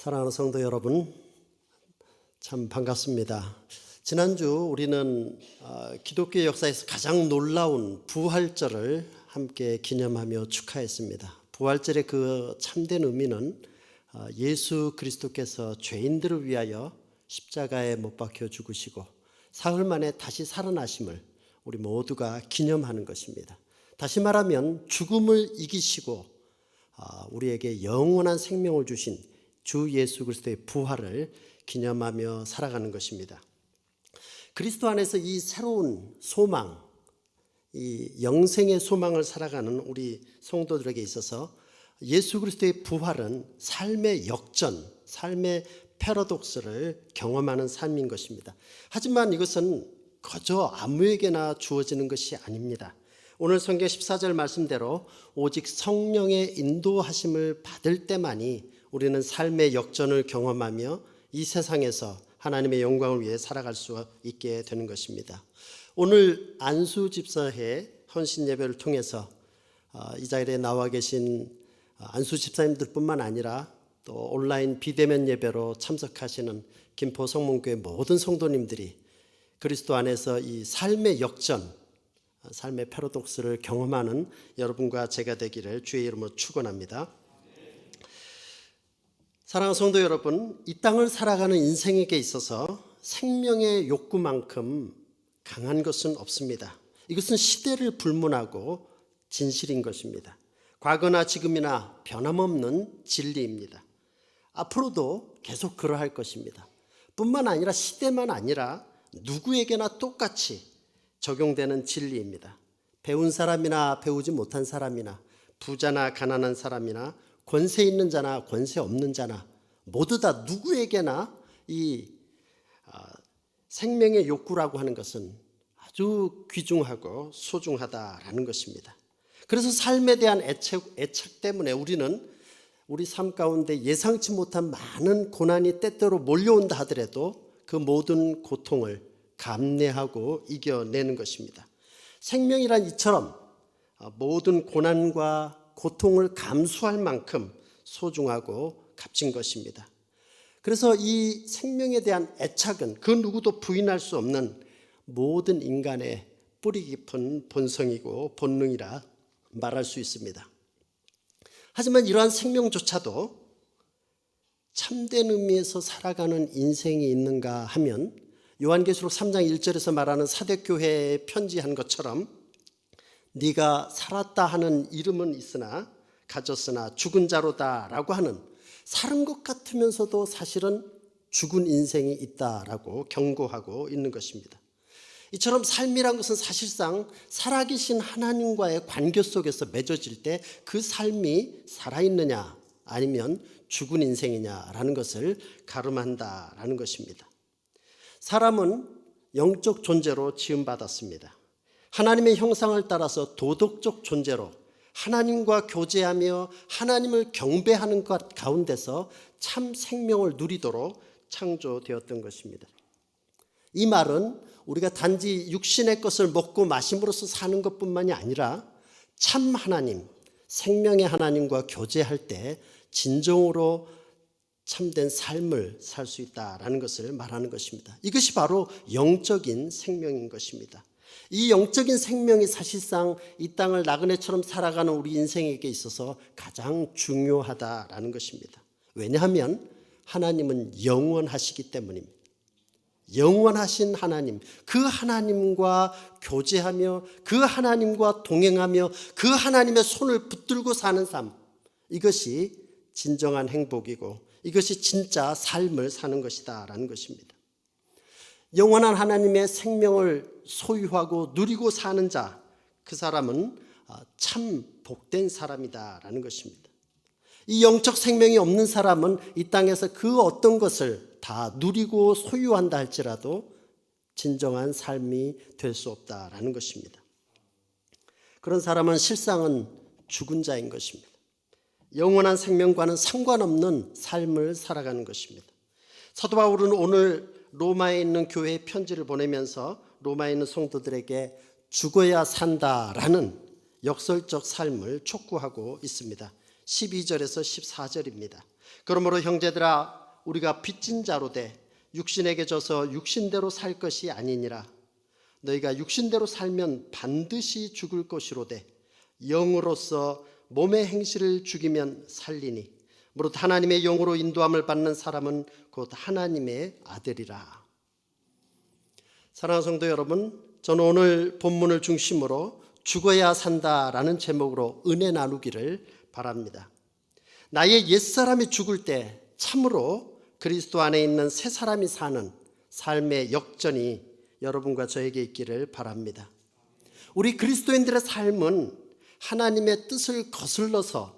사랑하는 성도 여러분, 참 반갑습니다. 지난주 우리는 기독교 역사에서 가장 놀라운 부활절을 함께 기념하며 축하했습니다. 부활절의 그 참된 의미는 예수 그리스도께서 죄인들을 위하여 십자가에 못 박혀 죽으시고 사흘 만에 다시 살아나심을 우리 모두가 기념하는 것입니다. 다시 말하면 죽음을 이기시고 우리에게 영원한 생명을 주신 주 예수 그리스도의 부활을 기념하며 살아가는 것입니다. 그리스도 안에서 이 새로운 소망, 이 영생의 소망을 살아가는 우리 성도들에게 있어서 예수 그리스도의 부활은 삶의 역전, 삶의 패러독스를 경험하는 삶인 것입니다. 하지만 이것은 그저 아무에게나 주어지는 것이 아닙니다. 오늘 성경 14절 말씀대로 오직 성령의 인도하심을 받을 때만이 우리는 삶의 역전을 경험하며 이 세상에서 하나님의 영광을 위해 살아갈 수 있게 되는 것입니다. 오늘 안수집사회 헌신 예배를 통해서 이 자리에 나와 계신 안수집사님들뿐만 아니라 또 온라인 비대면 예배로 참석하시는 김포 성문교회 모든 성도님들이 그리스도 안에서 이 삶의 역전, 삶의 패러독스를 경험하는 여러분과 제가 되기를 주의 이름으로 축원합니다. 사랑하는 성도 여러분, 이 땅을 살아가는 인생에게 있어서 생명의 욕구만큼 강한 것은 없습니다. 이것은 시대를 불문하고 진실인 것입니다. 과거나 지금이나 변함없는 진리입니다. 앞으로도 계속 그러할 것입니다. 뿐만 아니라 시대만 아니라 누구에게나 똑같이 적용되는 진리입니다. 배운 사람이나 배우지 못한 사람이나 부자나 가난한 사람이나 권세 있는 자나 권세 없는 자나 모두 다 누구에게나 이 생명의 욕구라고 하는 것은 아주 귀중하고 소중하다라는 것입니다. 그래서 삶에 대한 애착 때문에 우리는 우리 삶 가운데 예상치 못한 많은 고난이 때때로 몰려온다 하더라도 그 모든 고통을 감내하고 이겨내는 것입니다. 생명이란 이처럼 모든 고난과 고통을 감수할 만큼 소중하고 값진 것입니다. 그래서 이 생명에 대한 애착은 그 누구도 부인할 수 없는 모든 인간의 뿌리 깊은 본성이고 본능이라 말할 수 있습니다. 하지만 이러한 생명조차도 참된 의미에서 살아가는 인생이 있는가 하면 요한계시록 3장 1절에서 말하는 사대교회에 편지한 것처럼 네가 살았다 하는 이름은 있으나 가졌으나 죽은 자로다 라고 하는 살은 것 같으면서도 사실은 죽은 인생이 있다라고 경고하고 있는 것입니다. 이처럼 삶이란 것은 사실상 살아계신 하나님과의 관계 속에서 맺어질 때 그 삶이 살아있느냐 아니면 죽은 인생이냐라는 것을 가름한다라는 것입니다. 사람은 영적 존재로 지음받았습니다. 하나님의 형상을 따라서 도덕적 존재로 하나님과 교제하며 하나님을 경배하는 것 가운데서 참 생명을 누리도록 창조되었던 것입니다. 이 말은 우리가 단지 육신의 것을 먹고 마심으로써 사는 것뿐만이 아니라 참 하나님, 생명의 하나님과 교제할 때 진정으로 참된 삶을 살 수 있다라는 것을 말하는 것입니다. 이것이 바로 영적인 생명인 것입니다. 이 영적인 생명이 사실상 이 땅을 나그네처럼 살아가는 우리 인생에게 있어서 가장 중요하다라는 것입니다. 왜냐하면 하나님은 영원하시기 때문입니다. 영원하신 하나님, 그 하나님과 교제하며 그 하나님과 동행하며 그 하나님의 손을 붙들고 사는 삶, 이것이 진정한 행복이고 이것이 진짜 삶을 사는 것이다라는 것입니다. 영원한 하나님의 생명을 소유하고 누리고 사는 자, 그 사람은 참 복된 사람이다라는 것입니다. 이 영적 생명이 없는 사람은 이 땅에서 그 어떤 것을 다 누리고 소유한다 할지라도 진정한 삶이 될 수 없다라는 것입니다. 그런 사람은 실상은 죽은 자인 것입니다. 영원한 생명과는 상관없는 삶을 살아가는 것입니다. 사도 바울은 오늘 로마에 있는 교회에 편지를 보내면서 로마에 있는 성도들에게 죽어야 산다라는 역설적 삶을 촉구하고 있습니다. 12절에서 14절입니다. 그러므로 형제들아 우리가 빚진 자로 돼 육신에게 져서 육신대로 살 것이 아니니라. 너희가 육신대로 살면 반드시 죽을 것이로되 영으로서 몸의 행실을 죽이면 살리니 무릇 하나님의 영으로 인도함을 받는 사람은 곧 하나님의 아들이라. 사랑하는 성도 여러분, 저는 오늘 본문을 중심으로 죽어야 산다라는 제목으로 은혜 나누기를 바랍니다. 나의 옛사람이 죽을 때 참으로 그리스도 안에 있는 새 사람이 사는 삶의 역전이 여러분과 저에게 있기를 바랍니다. 우리 그리스도인들의 삶은 하나님의 뜻을 거슬러서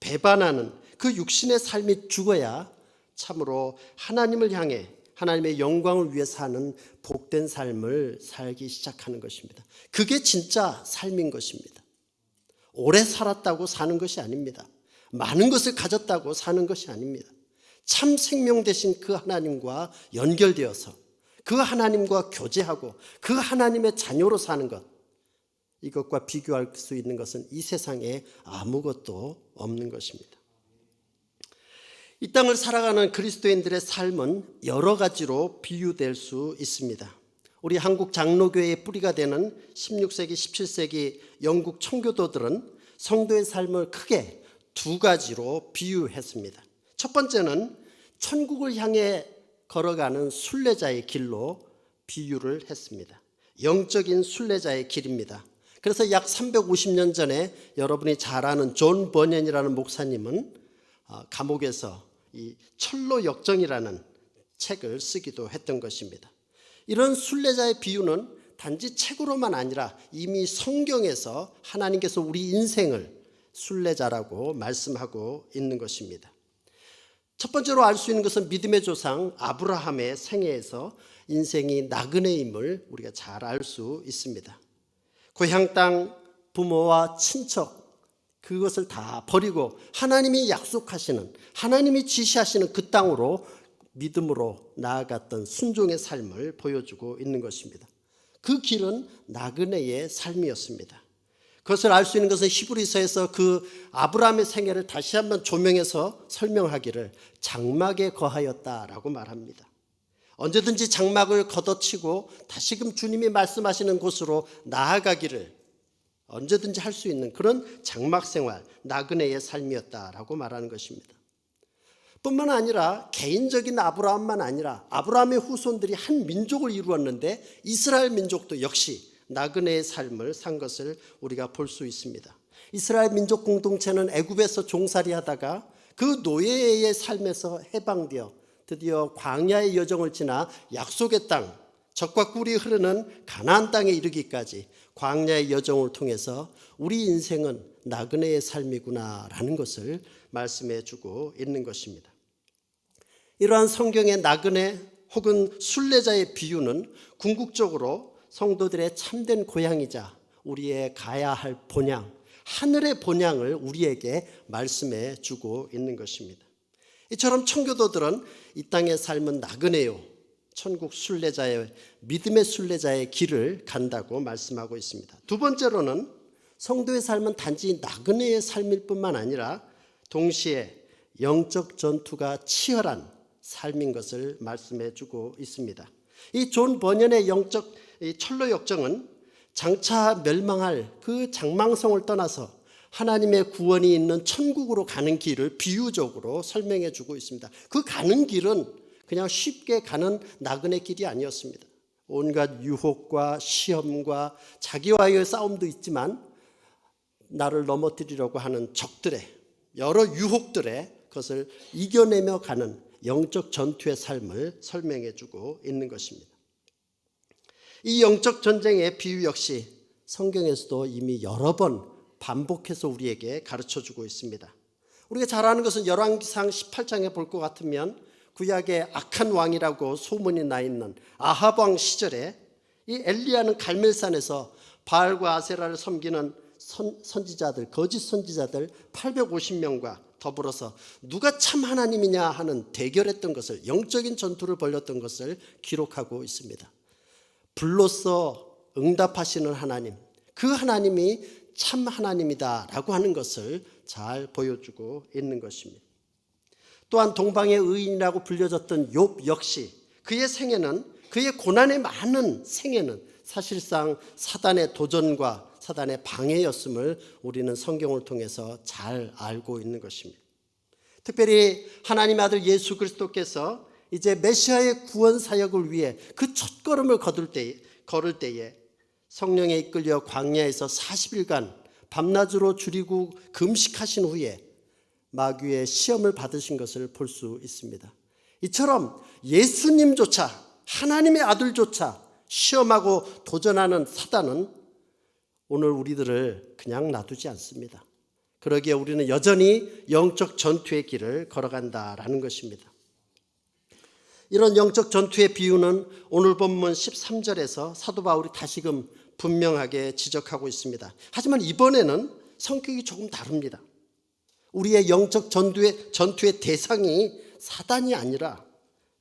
배반하는 그 육신의 삶이 죽어야 참으로 하나님을 향해 하나님의 영광을 위해 사는 복된 삶을 살기 시작하는 것입니다. 그게 진짜 삶인 것입니다. 오래 살았다고 사는 것이 아닙니다. 많은 것을 가졌다고 사는 것이 아닙니다. 참 생명 되신 그 하나님과 연결되어서 그 하나님과 교제하고 그 하나님의 자녀로 사는 것, 이것과 비교할 수 있는 것은 이 세상에 아무것도 없는 것입니다. 이 땅을 살아가는 그리스도인들의 삶은 여러 가지로 비유될 수 있습니다. 우리 한국 장로교회의 뿌리가 되는 16세기, 17세기 영국 청교도들은 성도의 삶을 크게 두 가지로 비유했습니다. 첫 번째는 천국을 향해 걸어가는 순례자의 길로 비유를 했습니다. 영적인 순례자의 길입니다. 그래서 약 350년 전에 여러분이 잘 아는 존 버년이라는 목사님은 감옥에서 이 철로 역정이라는 책을 쓰기도 했던 것입니다. 이런 순례자의 비유는 단지 책으로만 아니라 이미 성경에서 하나님께서 우리 인생을 순례자라고 말씀하고 있는 것입니다. 첫 번째로 알 수 있는 것은 믿음의 조상 아브라함의 생애에서 인생이 나그네임을 우리가 잘 알 수 있습니다. 고향 땅, 부모와 친척, 그것을 다 버리고 하나님이 약속하시는, 하나님이 지시하시는 그 땅으로 믿음으로 나아갔던 순종의 삶을 보여주고 있는 것입니다. 그 길은 나그네의 삶이었습니다. 그것을 알 수 있는 것은 히브리서에서 그 아브라함의 생애를 다시 한번 조명해서 설명하기를 장막에 거하였다라고 말합니다. 언제든지 장막을 걷어치고 다시금 주님이 말씀하시는 곳으로 나아가기를 언제든지 할 수 있는 그런 장막 생활, 나그네의 삶이었다라고 말하는 것입니다. 뿐만 아니라 개인적인 아브라함만 아니라 아브라함의 후손들이 한 민족을 이루었는데 이스라엘 민족도 역시 나그네의 삶을 산 것을 우리가 볼 수 있습니다. 이스라엘 민족 공동체는 애굽에서 종살이하다가 그 노예의 삶에서 해방되어 드디어 광야의 여정을 지나 약속의 땅, 젖과 꿀이 흐르는 가나안 땅에 이르기까지 광야의 여정을 통해서 우리 인생은 나그네의 삶이구나라는 것을 말씀해 주고 있는 것입니다. 이러한 성경의 나그네 혹은 순례자의 비유는 궁극적으로 성도들의 참된 고향이자 우리의 가야 할 본향, 하늘의 본향을 우리에게 말씀해 주고 있는 것입니다. 이처럼 청교도들은 이 땅의 삶은 나그네요, 천국 순례자의, 믿음의 순례자의 길을 간다고 말씀하고 있습니다. 두 번째로는 성도의 삶은 단지 나그네의 삶일 뿐만 아니라 동시에 영적 전투가 치열한 삶인 것을 말씀해 주고 있습니다. 이 존 버년의 영적 철로 역정은 장차 멸망할 그 장망성을 떠나서 하나님의 구원이 있는 천국으로 가는 길을 비유적으로 설명해 주고 있습니다. 그 가는 길은 그냥 쉽게 가는 나그네 길이 아니었습니다. 온갖 유혹과 시험과 자기와의 싸움도 있지만 나를 넘어뜨리려고 하는 적들의 여러 유혹들의 것을 이겨내며 가는 영적 전투의 삶을 설명해 주고 있는 것입니다. 이 영적 전쟁의 비유 역시 성경에서도 이미 여러 번 반복해서 우리에게 가르쳐 주고 있습니다. 우리가 잘 아는 것은 열왕기상 18장에 볼 것 같으면 구약의 악한 왕이라고 소문이 나 있는 아합 왕 시절에 이 엘리야는 갈멜산에서 바알과 아세라를 섬기는 선지자들, 거짓 선지자들 850명과 더불어서 누가 참 하나님이냐 하는 대결했던 것을, 영적인 전투를 벌였던 것을 기록하고 있습니다. 불로써 응답하시는 하나님, 그 하나님이 참 하나님이다라고 하는 것을 잘 보여주고 있는 것입니다. 또한 동방의 의인이라고 불려졌던 욥 역시 그의 생애는, 그의 고난의 많은 생애는 사실상 사단의 도전과 사단의 방해였음을 우리는 성경을 통해서 잘 알고 있는 것입니다. 특별히 하나님의 아들 예수 그리스도께서 이제 메시아의 구원 사역을 위해 그 첫걸음을 걸을 때에 성령에 이끌려 광야에서 40일간 밤낮으로 줄이고 금식하신 후에 마귀의 시험을 받으신 것을 볼 수 있습니다. 이처럼 예수님조차, 하나님의 아들조차 시험하고 도전하는 사단은 오늘 우리들을 그냥 놔두지 않습니다. 그러기에 우리는 여전히 영적 전투의 길을 걸어간다라는 것입니다. 이런 영적 전투의 비유는 오늘 본문 13절에서 사도 바울이 다시금 분명하게 지적하고 있습니다. 하지만 이번에는 성격이 조금 다릅니다. 우리의 영적 전투의 대상이 사단이 아니라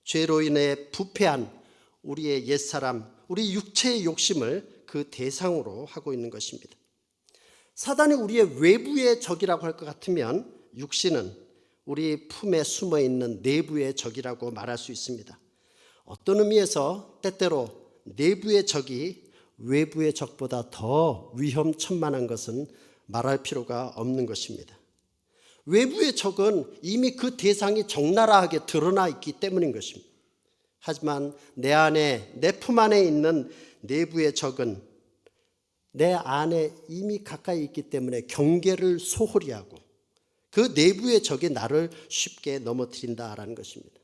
죄로 인해 부패한 우리의 옛사람, 우리 육체의 욕심을 그 대상으로 하고 있는 것입니다. 사단이 우리의 외부의 적이라고 할 것 같으면 육신은 우리 품에 숨어 있는 내부의 적이라고 말할 수 있습니다. 어떤 의미에서 때때로 내부의 적이 외부의 적보다 더 위험천만한 것은 말할 필요가 없는 것입니다. 외부의 적은 이미 그 대상이 적나라하게 드러나 있기 때문인 것입니다. 하지만 내 안에, 내 품 안에 있는 내부의 적은 내 안에 이미 가까이 있기 때문에 경계를 소홀히 하고 그 내부의 적이 나를 쉽게 넘어뜨린다라는 것입니다.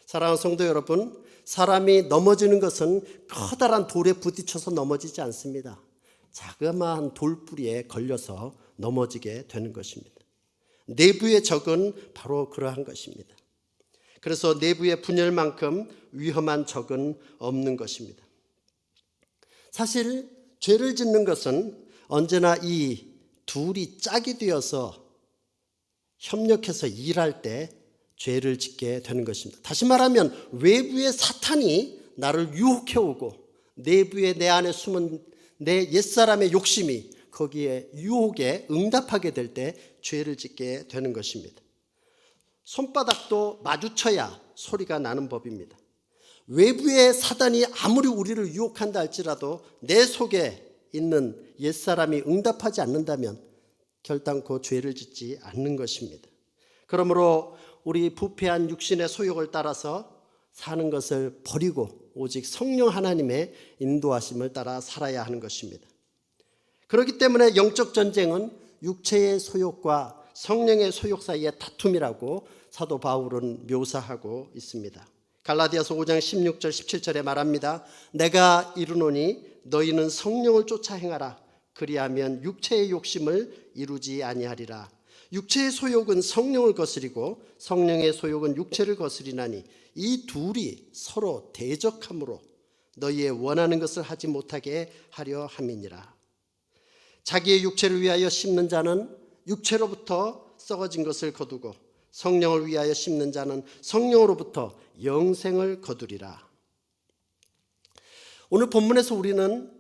사랑하는 성도 여러분, 사람이 넘어지는 것은 커다란 돌에 부딪혀서 넘어지지 않습니다. 자그마한 돌뿌리에 걸려서 넘어지게 되는 것입니다. 내부의 적은 바로 그러한 것입니다. 그래서 내부의 분열만큼 위험한 적은 없는 것입니다. 사실 죄를 짓는 것은 언제나 이 둘이 짝이 되어서 협력해서 일할 때 죄를 짓게 되는 것입니다. 다시 말하면 외부의 사탄이 나를 유혹해 오고 내부에 내 안에 숨은 내 옛사람의 욕심이 거기에 유혹에 응답하게 될 때 죄를 짓게 되는 것입니다. 손바닥도 마주쳐야 소리가 나는 법입니다. 외부의 사단이 아무리 우리를 유혹한다 할지라도 내 속에 있는 옛사람이 응답하지 않는다면 결단코 죄를 짓지 않는 것입니다. 그러므로 우리 부패한 육신의 소욕을 따라서 사는 것을 버리고 오직 성령 하나님의 인도하심을 따라 살아야 하는 것입니다. 그렇기 때문에 영적 전쟁은 육체의 소욕과 성령의 소욕 사이의 다툼이라고 사도 바울은 묘사하고 있습니다. 갈라디아서 5장 16절 17절에 말합니다. 내가 이르노니 너희는 성령을 쫓아 행하라. 그리하면 육체의 욕심을 이루지 아니하리라. 육체의 소욕은 성령을 거스리고 성령의 소욕은 육체를 거스리나니 이 둘이 서로 대적함으로 너희의 원하는 것을 하지 못하게 하려 함이니라. 자기의 육체를 위하여 심는 자는 육체로부터 썩어진 것을 거두고 성령을 위하여 심는 자는 성령으로부터 영생을 거두리라. 오늘 본문에서 우리는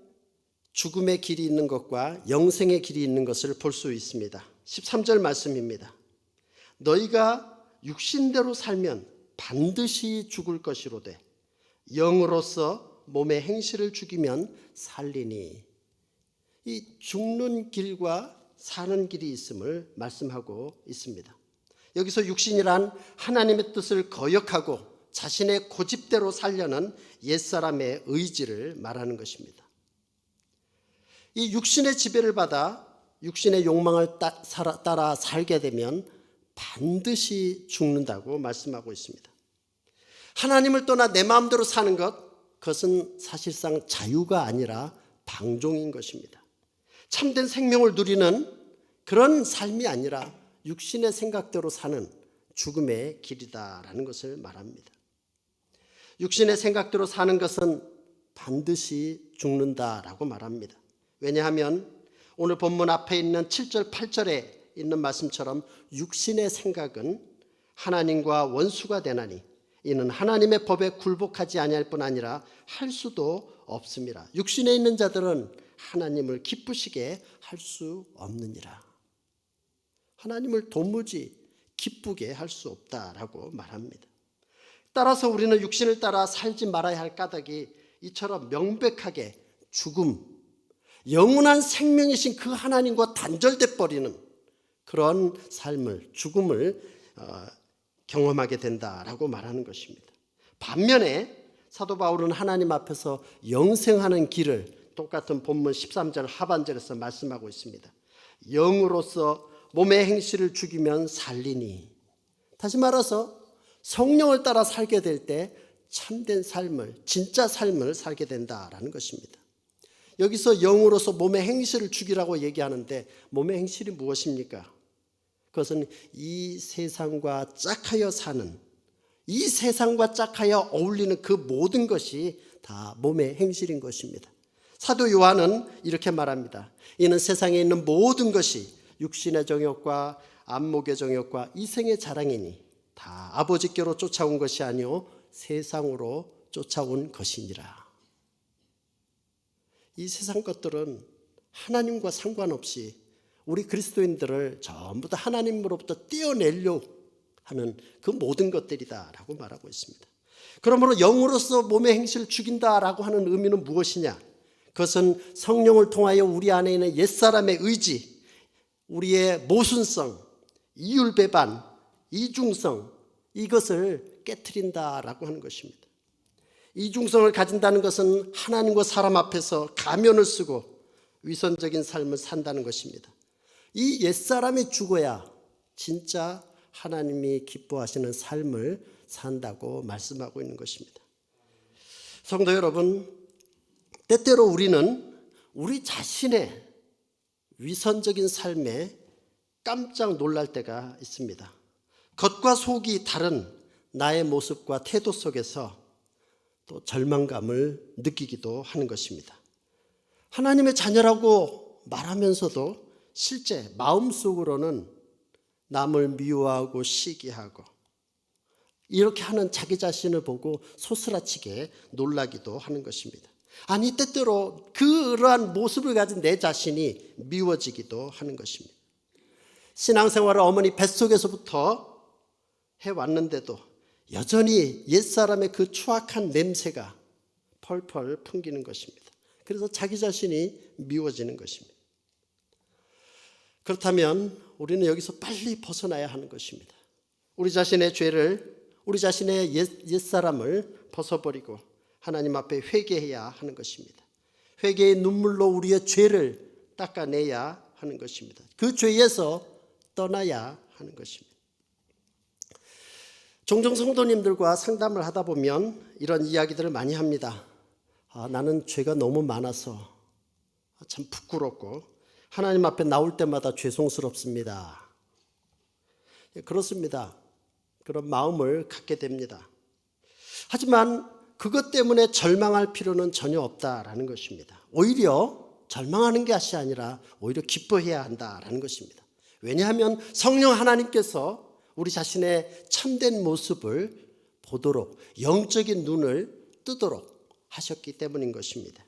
죽음의 길이 있는 것과 영생의 길이 있는 것을 볼 수 있습니다. 13절 말씀입니다. 너희가 육신대로 살면 반드시 죽을 것이로되 영으로서 몸의 행실을 죽이면 살리니. 이 죽는 길과 사는 길이 있음을 말씀하고 있습니다. 여기서 육신이란 하나님의 뜻을 거역하고 자신의 고집대로 살려는 옛사람의 의지를 말하는 것입니다. 이 육신의 지배를 받아 육신의 욕망을 따라 살게 되면 반드시 죽는다고 말씀하고 있습니다. 하나님을 떠나 내 마음대로 사는 그것은 사실상 자유가 아니라 방종인 것입니다. 참된 생명을 누리는 그런 삶이 아니라 육신의 생각대로 사는 죽음의 길이다라는 것을 말합니다. 육신의 생각대로 사는 것은 반드시 죽는다라고 말합니다. 왜냐하면 오늘 본문 앞에 있는 7절 8절에 있는 말씀처럼 육신의 생각은 하나님과 원수가 되나니 이는 하나님의 법에 굴복하지 아니할 뿐 아니라 할 수도 없습니다. 육신에 있는 자들은 하나님을 기쁘시게 할 수 없느니라. 하나님을 도무지 기쁘게 할 수 없다라고 말합니다. 따라서 우리는 육신을 따라 살지 말아야 할 까닭이 이처럼 명백하게 죽음, 영원한 생명이신 그 하나님과 단절돼 버리는 그런 삶을, 죽음을 경험하게 된다라고 말하는 것입니다. 반면에 사도 바울은 하나님 앞에서 영생하는 길을 똑같은 본문 13절 하반절에서 말씀하고 있습니다. 영으로서 몸의 행실을 죽이면 살리니, 다시 말해서 성령을 따라 살게 될 때 참된 삶을, 진짜 삶을 살게 된다라는 것입니다. 여기서 영으로서 몸의 행실을 죽이라고 얘기하는데 몸의 행실이 무엇입니까? 그것은 이 세상과 짝하여 사는, 이 세상과 짝하여 어울리는 그 모든 것이 다 몸의 행실인 것입니다. 사도 요한은 이렇게 말합니다. 이는 세상에 있는 모든 것이 육신의 정욕과 안목의 정욕과 이생의 자랑이니 다 아버지께로 쫓아온 것이 아니요 세상으로 쫓아온 것이니라. 이 세상 것들은 하나님과 상관없이 우리 그리스도인들을 전부 다 하나님으로부터 떼어내려 하는 그 모든 것들이다라고 말하고 있습니다. 그러므로 영으로서 몸의 행실을 죽인다라고 하는 의미는 무엇이냐? 그것은 성령을 통하여 우리 안에 있는 옛사람의 의지, 우리의 모순성, 이율배반, 이중성, 이것을 깨트린다라고 하는 것입니다. 이중성을 가진다는 것은 하나님과 사람 앞에서 가면을 쓰고 위선적인 삶을 산다는 것입니다. 이 옛사람이 죽어야 진짜 하나님이 기뻐하시는 삶을 산다고 말씀하고 있는 것입니다. 성도 여러분, 때때로 우리는 우리 자신의 위선적인 삶에 깜짝 놀랄 때가 있습니다. 겉과 속이 다른 나의 모습과 태도 속에서 또 절망감을 느끼기도 하는 것입니다. 하나님의 자녀라고 말하면서도 실제 마음속으로는 남을 미워하고 시기하고 이렇게 하는 자기 자신을 보고 소스라치게 놀라기도 하는 것입니다. 아니, 때때로 그러한 모습을 가진 내 자신이 미워지기도 하는 것입니다. 신앙생활을 어머니 뱃속에서부터 해왔는데도 여전히 옛사람의 그 추악한 냄새가 펄펄 풍기는 것입니다. 그래서 자기 자신이 미워지는 것입니다. 그렇다면 우리는 여기서 빨리 벗어나야 하는 것입니다. 우리 자신의 죄를, 우리 자신의 옛사람을 벗어버리고 하나님 앞에 회개해야 하는 것입니다. 회개의 눈물로 우리의 죄를 닦아내야 하는 것입니다. 그 죄에서 떠나야 하는 것입니다. 종종 성도님들과 상담을 하다 보면 이런 이야기들을 많이 합니다. 나는 죄가 너무 많아서 참 부끄럽고 하나님 앞에 나올 때마다 죄송스럽습니다. 그렇습니다. 그런 마음을 갖게 됩니다. 하지만 그것 때문에 절망할 필요는 전혀 없다라는 것입니다. 오히려 절망하는 것이 아니라 오히려 기뻐해야 한다라는 것입니다. 왜냐하면 성령 하나님께서 우리 자신의 참된 모습을 보도록 영적인 눈을 뜨도록 하셨기 때문인 것입니다.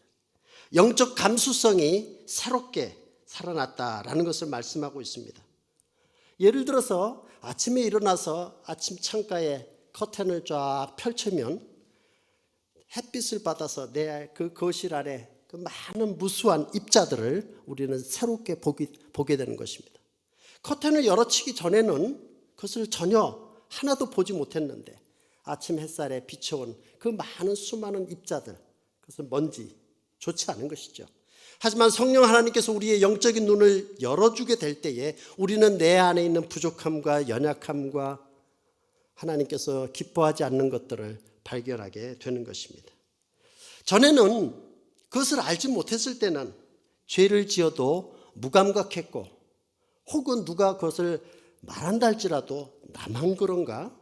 영적 감수성이 새롭게 살아났다라는 것을 말씀하고 있습니다. 예를 들어서 아침에 일어나서 아침 창가에 커튼을 쫙 펼치면 햇빛을 받아서 내 그 거실 안에 그 많은 무수한 입자들을 우리는 새롭게 보게 되는 것입니다. 커튼을 열어치기 전에는 그것을 전혀 하나도 보지 못했는데 아침 햇살에 비춰온 그 많은 수많은 입자들, 그것은 먼지, 좋지 않은 것이죠. 하지만 성령 하나님께서 우리의 영적인 눈을 열어주게 될 때에 우리는 내 안에 있는 부족함과 연약함과 하나님께서 기뻐하지 않는 것들을 발견하게 되는 것입니다. 전에는 그것을 알지 못했을 때는 죄를 지어도 무감각했고 혹은 누가 그것을 말한다 할지라도 나만 그런가?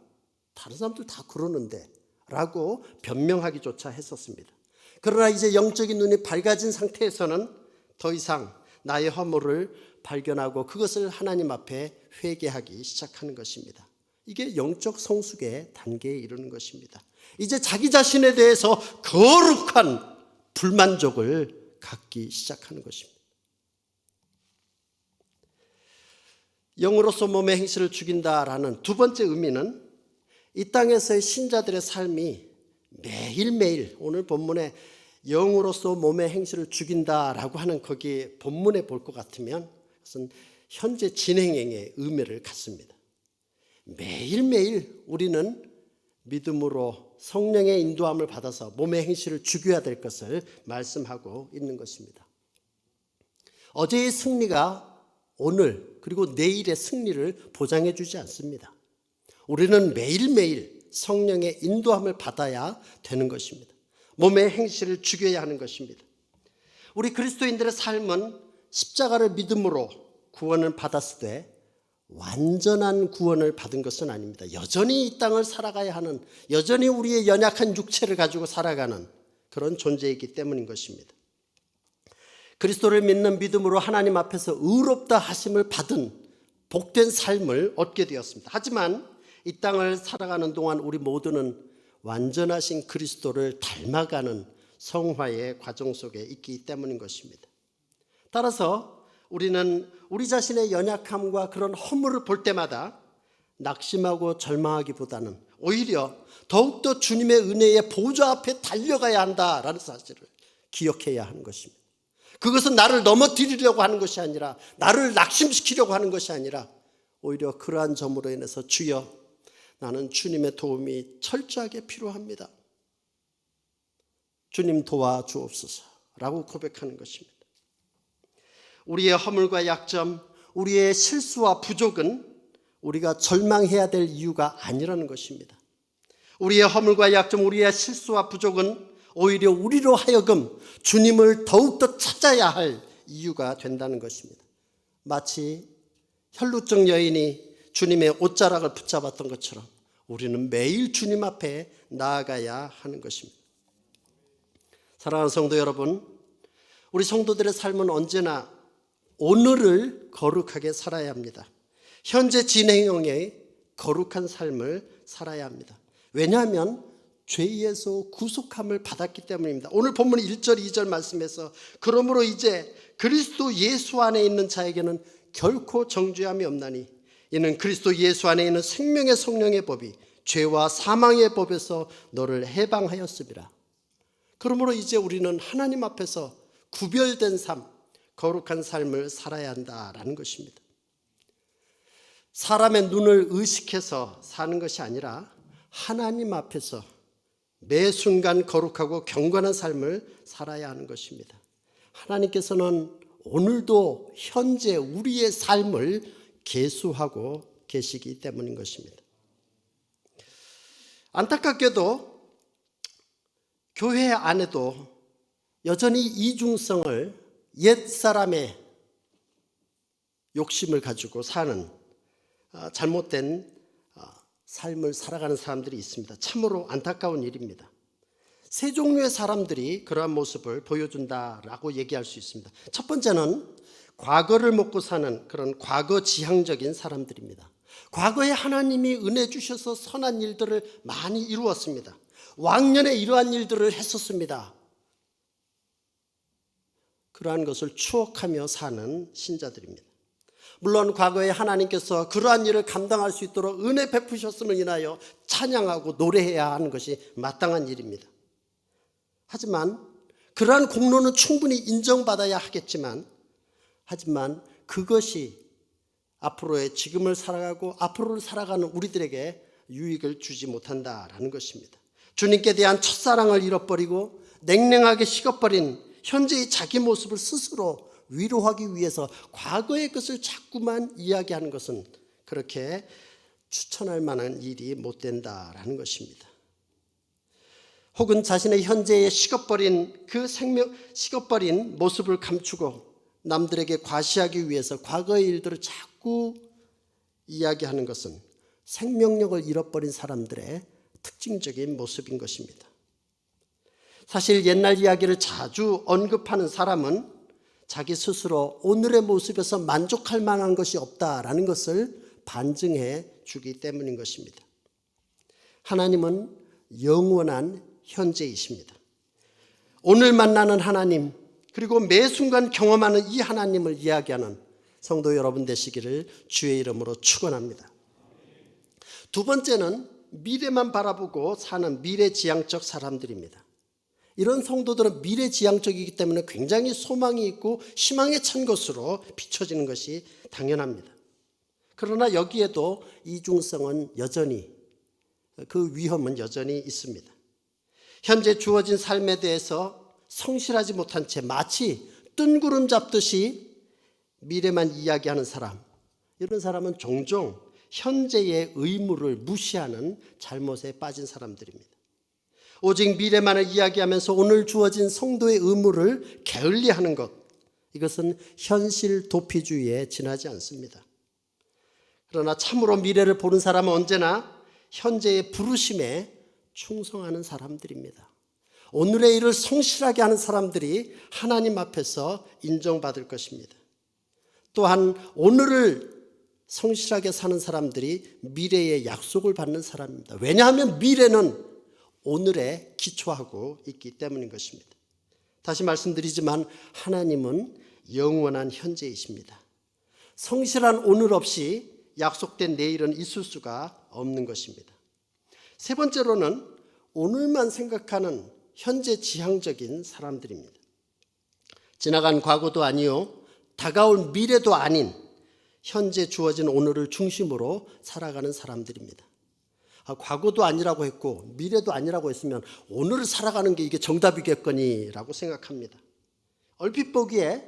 다른 사람들 다 그러는데 라고 변명하기조차 했었습니다. 그러나 이제 영적인 눈이 밝아진 상태에서는 더 이상 나의 허물을 발견하고 그것을 하나님 앞에 회개하기 시작하는 것입니다. 이게 영적 성숙의 단계에 이르는 것입니다. 이제 자기 자신에 대해서 거룩한 불만족을 갖기 시작하는 것입니다. 영으로서 몸의 행실을 죽인다라는 두 번째 의미는 이 땅에서의 신자들의 삶이 매일매일, 오늘 본문에 영으로서 몸의 행실을 죽인다라고 하는 거기 본문에 볼 것 같으면 그것은 현재 진행형의 의미를 갖습니다. 매일매일 우리는 믿음으로 성령의 인도함을 받아서 몸의 행실을 죽여야 될 것을 말씀하고 있는 것입니다. 어제의 승리가 오늘 그리고 내일의 승리를 보장해 주지 않습니다. 우리는 매일매일 성령의 인도함을 받아야 되는 것입니다. 몸의 행실을 죽여야 하는 것입니다. 우리 그리스도인들의 삶은 십자가를 믿음으로 구원을 받았을 때 완전한 구원을 받은 것은 아닙니다. 여전히 이 땅을 살아가야 하는, 여전히 우리의 연약한 육체를 가지고 살아가는 그런 존재이기 때문인 것입니다. 그리스도를 믿는 믿음으로 하나님 앞에서 의롭다 하심을 받은 복된 삶을 얻게 되었습니다. 하지만 이 땅을 살아가는 동안 우리 모두는 완전하신 그리스도를 닮아가는 성화의 과정 속에 있기 때문인 것입니다. 따라서 우리는 우리 자신의 연약함과 그런 허물을 볼 때마다 낙심하고 절망하기보다는 오히려 더욱더 주님의 은혜의 보좌 앞에 달려가야 한다라는 사실을 기억해야 하는 것입니다. 그것은 나를 넘어뜨리려고 하는 것이 아니라, 나를 낙심시키려고 하는 것이 아니라 오히려 그러한 점으로 인해서 주여, 나는 주님의 도움이 철저하게 필요합니다. 주님 도와주옵소서라고 고백하는 것입니다. 우리의 허물과 약점, 우리의 실수와 부족은 우리가 절망해야 될 이유가 아니라는 것입니다. 우리의 허물과 약점, 우리의 실수와 부족은 오히려 우리로 하여금 주님을 더욱더 찾아야 할 이유가 된다는 것입니다. 마치 혈루증 여인이 주님의 옷자락을 붙잡았던 것처럼 우리는 매일 주님 앞에 나아가야 하는 것입니다. 사랑하는 성도 여러분, 우리 성도들의 삶은 언제나 오늘을 거룩하게 살아야 합니다. 현재 진행형의 거룩한 삶을 살아야 합니다. 왜냐하면 죄에서 구속함을 받았기 때문입니다. 오늘 본문 1절 2절 말씀에서 그러므로 이제 그리스도 예수 안에 있는 자에게는 결코 정죄함이 없나니 이는 그리스도 예수 안에 있는 생명의 성령의 법이 죄와 사망의 법에서 너를 해방하였습니다. 그러므로 이제 우리는 하나님 앞에서 구별된 삶, 거룩한 삶을 살아야 한다라는 것입니다. 사람의 눈을 의식해서 사는 것이 아니라 하나님 앞에서 매 순간 거룩하고 경건한 삶을 살아야 하는 것입니다. 하나님께서는 오늘도 현재 우리의 삶을 계수하고 계시기 때문인 것입니다. 안타깝게도 교회 안에도 여전히 이중성을, 옛사람의 욕심을 가지고 사는 잘못된 삶을 살아가는 사람들이 있습니다. 참으로 안타까운 일입니다. 세 종류의 사람들이 그러한 모습을 보여준다라고 얘기할 수 있습니다. 첫 번째는 과거를 먹고 사는 그런 과거 지향적인 사람들입니다. 과거에 하나님이 은혜 주셔서 선한 일들을 많이 이루었습니다. 왕년에 이러한 일들을 했었습니다. 그러한 것을 추억하며 사는 신자들입니다. 물론 과거에 하나님께서 그러한 일을 감당할 수 있도록 은혜 베푸셨음을 인하여 찬양하고 노래해야 하는 것이 마땅한 일입니다. 하지만 그러한 공로는 충분히 인정받아야 하겠지만, 하지만 그것이 앞으로의 지금을 살아가고 앞으로를 살아가는 우리들에게 유익을 주지 못한다라는 것입니다. 주님께 대한 첫사랑을 잃어버리고 냉랭하게 식어버린 현재의 자기 모습을 스스로 위로하기 위해서 과거의 것을 자꾸만 이야기하는 것은 그렇게 추천할 만한 일이 못 된다라는 것입니다. 혹은 자신의 현재의 식어버린 식어버린 모습을 감추고 남들에게 과시하기 위해서 과거의 일들을 자꾸 이야기하는 것은 생명력을 잃어버린 사람들의 특징적인 모습인 것입니다. 사실 옛날 이야기를 자주 언급하는 사람은 자기 스스로 오늘의 모습에서 만족할 만한 것이 없다라는 것을 반증해 주기 때문인 것입니다. 하나님은 영원한 현재이십니다. 오늘 만나는 하나님, 그리고 매 순간 경험하는 이 하나님을 이야기하는 성도 여러분 되시기를 주의 이름으로 축원합니다. 두 번째는 미래만 바라보고 사는 미래지향적 사람들입니다. 이런 성도들은 미래지향적이기 때문에 굉장히 소망이 있고 희망에 찬 것으로 비춰지는 것이 당연합니다. 그러나 여기에도 이중성은 여전히, 그 위험은 여전히 있습니다. 현재 주어진 삶에 대해서 성실하지 못한 채 마치 뜬구름 잡듯이 미래만 이야기하는 사람, 이런 사람은 종종 현재의 의무를 무시하는 잘못에 빠진 사람들입니다. 오직 미래만을 이야기하면서 오늘 주어진 성도의 의무를 게을리하는 것, 이것은 현실 도피주의에 지나지 않습니다. 그러나 참으로 미래를 보는 사람은 언제나 현재의 부르심에 충성하는 사람들입니다. 오늘의 일을 성실하게 하는 사람들이 하나님 앞에서 인정받을 것입니다. 또한 오늘을 성실하게 사는 사람들이 미래의 약속을 받는 사람입니다. 왜냐하면 미래는 오늘에 기초하고 있기 때문인 것입니다. 다시 말씀드리지만 하나님은 영원한 현재이십니다. 성실한 오늘 없이 약속된 내일은 있을 수가 없는 것입니다. 세 번째로는 오늘만 생각하는 현재 지향적인 사람들입니다. 지나간 과거도 아니요, 다가올 미래도 아닌 현재 주어진 오늘을 중심으로 살아가는 사람들입니다. 과거도 아니라고 했고 미래도 아니라고 했으면 오늘을 살아가는 게 이게 정답이겠거니라고 생각합니다. 얼핏 보기에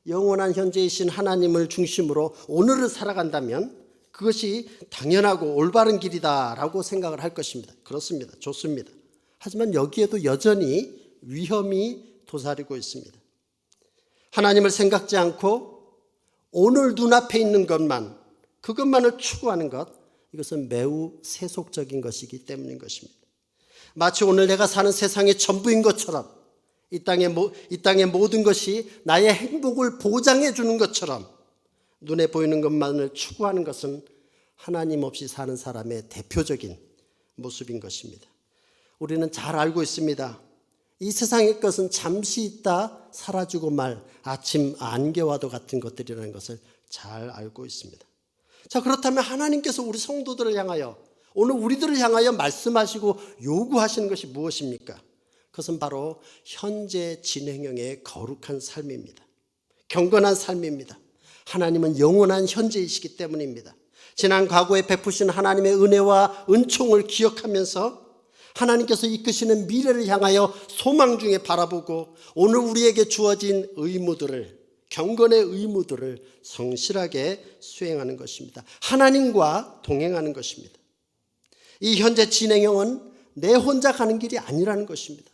영원한 현재이신 하나님을 중심으로 오늘을 살아간다면 그것이 당연하고 올바른 길이다라고 생각을 할 것입니다. 그렇습니다. 좋습니다. 하지만 여기에도 여전히 위험이 도사리고 있습니다. 하나님을 생각지 않고 오늘 눈앞에 있는 것만, 그것만을 추구하는 것, 이것은 매우 세속적인 것이기 때문인 것입니다. 마치 오늘 내가 사는 세상의 전부인 것처럼, 이 땅의 모든 것이 나의 행복을 보장해 주는 것처럼 눈에 보이는 것만을 추구하는 것은 하나님 없이 사는 사람의 대표적인 모습인 것입니다. 우리는 잘 알고 있습니다. 이 세상의 것은 잠시 있다 사라지고 말 아침 안개와도 같은 것들이라는 것을 잘 알고 있습니다. 자, 그렇다면 하나님께서 우리 성도들을 향하여, 오늘 우리들을 향하여 말씀하시고 요구하시는 것이 무엇입니까? 그것은 바로 현재 진행형의 거룩한 삶입니다. 경건한 삶입니다. 하나님은 영원한 현재이시기 때문입니다. 지난 과거에 베푸신 하나님의 은혜와 은총을 기억하면서 하나님께서 이끄시는 미래를 향하여 소망 중에 바라보고 오늘 우리에게 주어진 의무들을, 경건의 의무들을 성실하게 수행하는 것입니다. 하나님과 동행하는 것입니다. 이 현재 진행형은 내 혼자 가는 길이 아니라는 것입니다.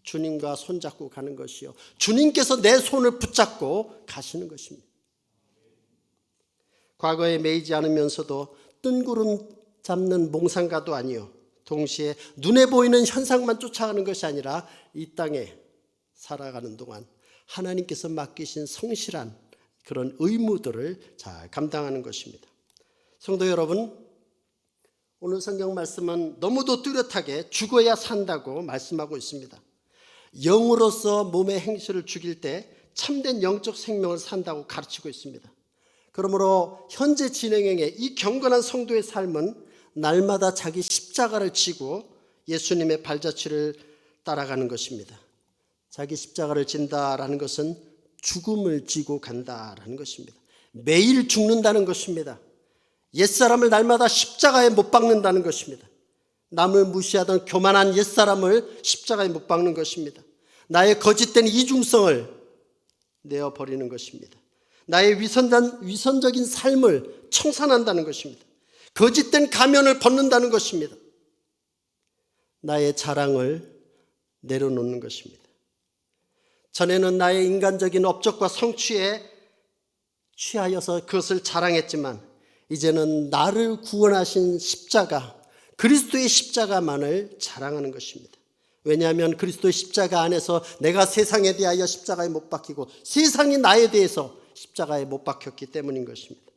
주님과 손잡고 가는 것이요, 주님께서 내 손을 붙잡고 가시는 것입니다. 과거에 매이지 않으면서도 뜬구름 잡는 몽상가도 아니요, 동시에 눈에 보이는 현상만 쫓아가는 것이 아니라 이 땅에 살아가는 동안 하나님께서 맡기신 성실한 그런 의무들을 잘 감당하는 것입니다. 성도 여러분, 오늘 성경 말씀은 너무도 뚜렷하게 죽어야 산다고 말씀하고 있습니다. 영으로서 몸의 행실을 죽일 때 참된 영적 생명을 산다고 가르치고 있습니다. 그러므로 현재 진행형의 이 경건한 성도의 삶은 날마다 자기 십자가를 지고 예수님의 발자취를 따라가는 것입니다. 자기 십자가를 진다라는 것은 죽음을 지고 간다라는 것입니다. 매일 죽는다는 것입니다. 옛사람을 날마다 십자가에 못 박는다는 것입니다. 남을 무시하던 교만한 옛사람을 십자가에 못 박는 것입니다. 나의 거짓된 이중성을 내어버리는 것입니다. 나의 위선적인 삶을 청산한다는 것입니다. 거짓된 가면을 벗는다는 것입니다. 나의 자랑을 내려놓는 것입니다. 전에는 나의 인간적인 업적과 성취에 취하여서 그것을 자랑했지만 이제는 나를 구원하신 십자가, 그리스도의 십자가만을 자랑하는 것입니다. 왜냐하면 그리스도의 십자가 안에서 내가 세상에 대하여 십자가에 못 박히고 세상이 나에 대해서 십자가에 못 박혔기 때문인 것입니다.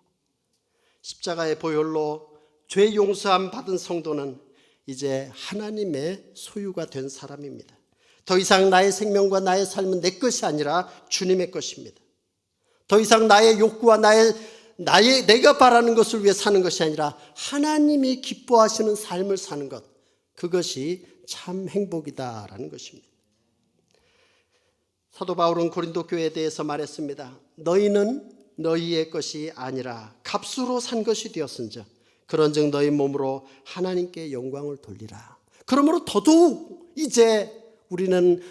십자가의 보혈로 죄 용서함 받은 성도는 이제 하나님의 소유가 된 사람입니다. 더 이상 나의 생명과 나의 삶은 내 것이 아니라 주님의 것입니다. 더 이상 나의 욕구와 내가 바라는 것을 위해 사는 것이 아니라 하나님이 기뻐하시는 삶을 사는 것, 그것이 참 행복이다라는 것입니다. 사도 바울은 고린도 교회에 대해서 말했습니다. 너희는 너희의 것이 아니라 값으로 산 것이 되었은즉 그런즉 너희 몸으로 하나님께 영광을 돌리라. 그러므로 더더욱 이제 우리는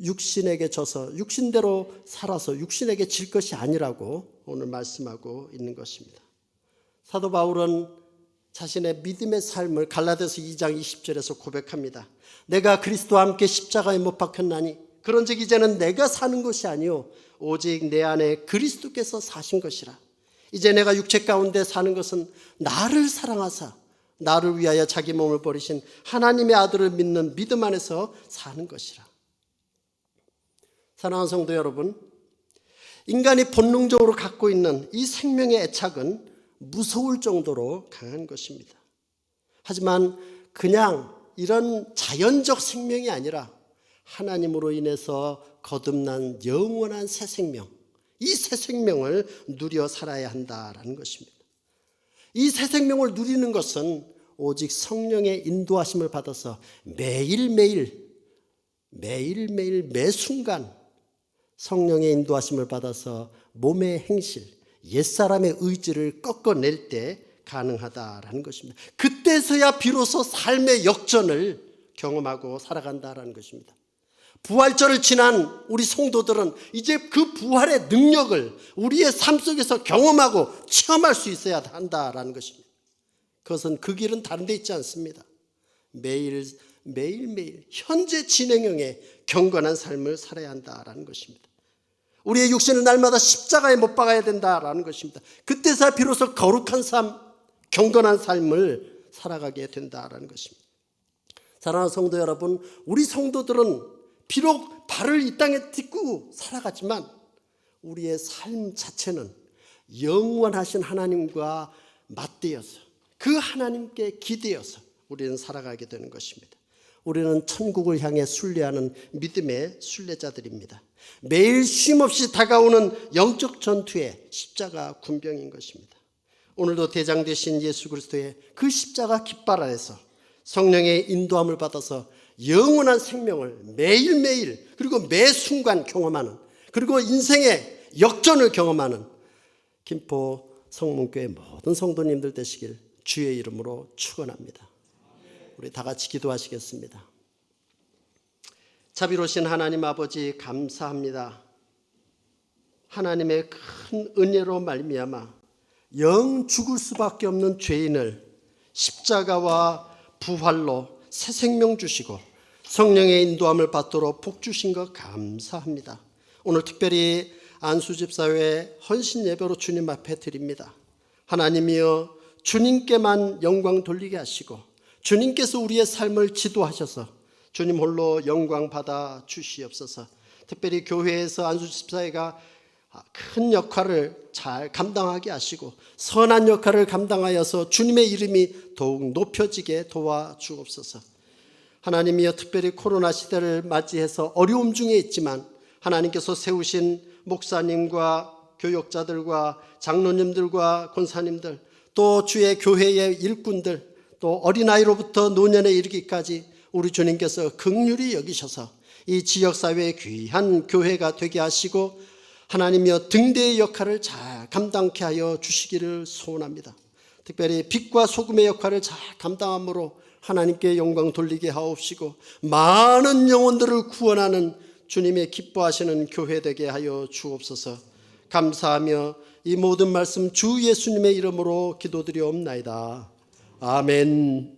육신에게 져서 육신대로 살아서 육신에게 질 것이 아니라고 오늘 말씀하고 있는 것입니다. 사도 바울은 자신의 믿음의 삶을 갈라디아서 2장 20절에서 고백합니다. 내가 그리스도와 함께 십자가에 못 박혔나니 그런즉 이제는 내가 사는 것이 아니요 오직 내 안에 그리스도께서 사신 것이라. 이제 내가 육체 가운데 사는 것은 나를 사랑하사 나를 위하여 자기 몸을 버리신 하나님의 아들을 믿는 믿음 안에서 사는 것이라. 사랑하는 성도 여러분, 인간이 본능적으로 갖고 있는 이 생명의 애착은 무서울 정도로 강한 것입니다. 하지만 그냥 이런 자연적 생명이 아니라 하나님으로 인해서 거듭난 영원한 새 생명, 이 새 생명을 누려 살아야 한다라는 것입니다. 이 새 생명을 누리는 것은 오직 성령의 인도하심을 받아서 매일매일 매 순간 성령의 인도하심을 받아서 몸의 행실, 옛사람의 의지를 꺾어낼 때 가능하다라는 것입니다. 그때서야 비로소 삶의 역전을 경험하고 살아간다라는 것입니다. 부활절을 지난 우리 성도들은 이제 그 부활의 능력을 우리의 삶 속에서 경험하고 체험할 수 있어야 한다라는 것입니다. 그것은 그 길은 다른 데 있지 않습니다. 매일매일 현재 진행형의 경건한 삶을 살아야 한다라는 것입니다. 우리의 육신은 날마다 십자가에 못 박아야 된다라는 것입니다. 그때서 비로소 거룩한 삶, 경건한 삶을 살아가게 된다라는 것입니다. 사랑하는 성도 여러분, 우리 성도들은 비록 발을 이 땅에 딛고 살아가지만 우리의 삶 자체는 영원하신 하나님과 맞대어서 그 하나님께 기대어서 우리는 살아가게 되는 것입니다. 우리는 천국을 향해 순례하는 믿음의 순례자들입니다. 매일 쉼없이 다가오는 영적 전투의 십자가 군병인 것입니다. 오늘도 대장 되신 예수 그리스도의 그 십자가 깃발 아래서 성령의 인도함을 받아서 영원한 생명을 매일매일 그리고 매 순간 경험하는, 그리고 인생의 역전을 경험하는 김포 성문교회 모든 성도님들 되시길 주의 이름으로 축원합니다. 우리 다 같이 기도하시겠습니다. 자비로우신 하나님 아버지, 감사합니다. 하나님의 큰 은혜로 말미암아 영 죽을 수밖에 없는 죄인을 십자가와 부활로 새 생명 주시고 성령의 인도함을 받도록 복 주신 것 감사합니다. 오늘 특별히 안수집사회 헌신 예배로 주님 앞에 드립니다. 하나님이여, 주님께만 영광 돌리게 하시고 주님께서 우리의 삶을 지도하셔서 주님 홀로 영광 받아 주시옵소서. 특별히 교회에서 안수집사회가 큰 역할을 잘 감당하게 하시고 선한 역할을 감당하여서 주님의 이름이 더욱 높여지게 도와주옵소서. 하나님이여, 특별히 코로나 시대를 맞이해서 어려움 중에 있지만 하나님께서 세우신 목사님과 교역자들과 장로님들과 권사님들, 또 주의 교회의 일꾼들, 또 어린아이로부터 노년에 이르기까지 우리 주님께서 긍휼히 여기셔서 이 지역사회의 귀한 교회가 되게 하시고 하나님이여, 등대의 역할을 잘 감당케 하여 주시기를 소원합니다. 특별히 빛과 소금의 역할을 잘 감당함으로 하나님께 영광 돌리게 하옵시고 많은 영혼들을 구원하는 주님의 기뻐하시는 교회 되게 하여 주옵소서. 감사하며 이 모든 말씀 주 예수님의 이름으로 기도드리옵나이다. 아멘.